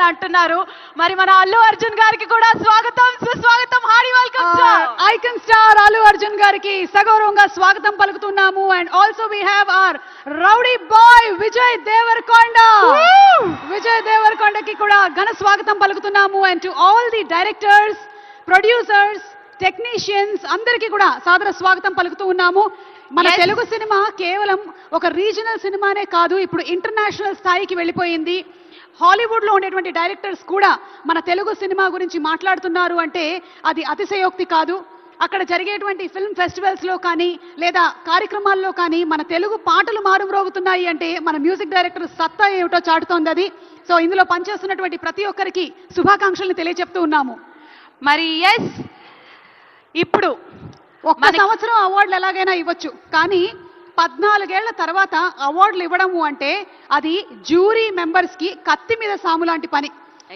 అని అంటున్నారు. మరి మన అల్లు అర్జున్ గారికి కూడా స్వాగతం, సుస్వాగతం, hearty welcome sir. Icon star Allu Arjun గారికి సగౌరవంగా స్వాగతం పలుకుతున్నాము. And also we have our rowdy boy Vijay Deverakonda. Vijay దేవరకొండకి కూడా ఘన స్వాగతం పలుకుతున్నాము. And to all the directors, producers, technicians అందరికీ కూడా సాదర స్వాగతం పలుకుతూ ఉన్నాము. మన తెలుగు సినిమా కేవలం ఒక రీజనల్ సినిమానే కాదు, ఇప్పుడు ఇంటర్నేషనల్ స్థాయికి వెళ్ళిపోయింది. హాలీవుడ్ లో ఉండేటువంటి డైరెక్టర్స్ కూడా మన తెలుగు సినిమా గురించి మాట్లాడుతున్నారు అంటే అది అతిశయోక్తి కాదు. అక్కడ జరిగేటువంటి ఫిల్మ్ ఫెస్టివల్స్ లో కానీ లేదా కార్యక్రమాల్లో కానీ మన తెలుగు పాటలు మారుమ్రోగుతున్నాయి అంటే మన మ్యూజిక్ డైరెక్టర్ సత్తా ఏమిటో చాటుతోంది అది. సో ఇందులో పనిచేస్తున్నటువంటి ప్రతి ఒక్కరికి శుభాకాంక్షలను తెలియజెప్తూ ఉన్నాము. మరి ఎస్, ఇప్పుడు ఒక్క సంవత్సరం అవార్డులు ఎలాగైనా ఇవ్వచ్చు, కానీ 14 ఏళ్ల తర్వాత అవార్డులు ఇవ్వడము అంటే అది జ్యూరీ మెంబర్స్ కి కత్తి మీద సాము లాంటి పని.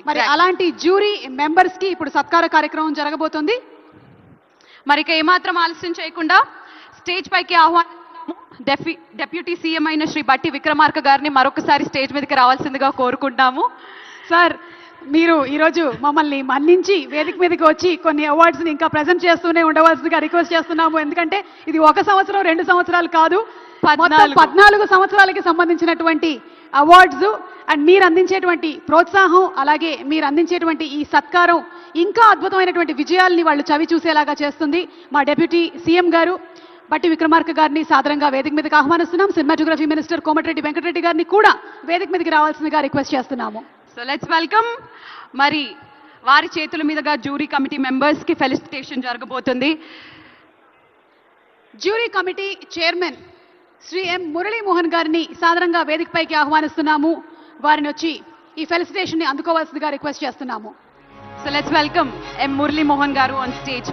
మరి అలాంటి జ్యూరీ మెంబర్స్ కి ఇప్పుడు సత్కార కార్యక్రమం జరగబోతుంది. మరి ఇక ఏమాత్రం ఆలస్యం చేయకుండా స్టేజ్ పైకి ఆహ్వానిస్తున్నాము డెప్యూటీ సీఎం అయిన శ్రీ బట్టి విక్రమార్క గారిని మరొకసారి స్టేజ్ మీదకి రావాల్సిందిగా కోరుకుంటాము. సార్, మీరు ఈరోజు మమ్మల్ని మన్నించి వేదిక మీదకి వచ్చి కొన్ని అవార్డ్స్ ని ఇంకా ప్రెజెంట్ చేస్తూనే ఉండవలసిందిగా రిక్వెస్ట్ చేస్తున్నాము. ఎందుకంటే ఇది 1 సంవత్సరం 2 సంవత్సరాలు కాదు, 14 సంవత్సరాలకి సంబంధించినటువంటి అవార్డ్స్. అండ్ మీరు అందించేటువంటి ప్రోత్సాహం, అలాగే మీరు అందించేటువంటి ఈ సత్కారం ఇంకా అద్భుతమైనటువంటి విజయాల్ని వాళ్ళు చవి చూసేలాగా చేస్తుంది. మా డెప్యూటీ సీఎం గారు బట్టి విక్రమార్క గారిని సాదరంగా వేదిక మీదకి ఆహ్వానిస్తున్నాం. సినిమాటోగ్రఫీ మినిస్టర్ కోమటిరెడ్డి వెంకటరెడ్డి గారిని కూడా వేదిక మీదకి రావాల్సిందిగా రిక్వెస్ట్ చేస్తున్నాము. So let's welcome. మరి వారి చేతుల మీదుగా జ్యూరీ కమిటీ మెంబర్స్ కి ఫెలిసిటేషన్ జరగబోతుంది. జ్యూరీ కమిటీ చైర్మన్ శ్రీ ఎం మురళీమోహన్ గారిని సాదరంగా వేదికపైకి ఆహ్వానిస్తున్నాము. వారిని వచ్చి ఈ ఫెలిసిటేషన్ ని అందుకోవాల్సిందిగా రిక్వెస్ట్ చేస్తున్నాము. సో లెట్స్ వెల్కమ్ ఎం మురళీమోహన్ గారు ఆన్ స్టేజ్.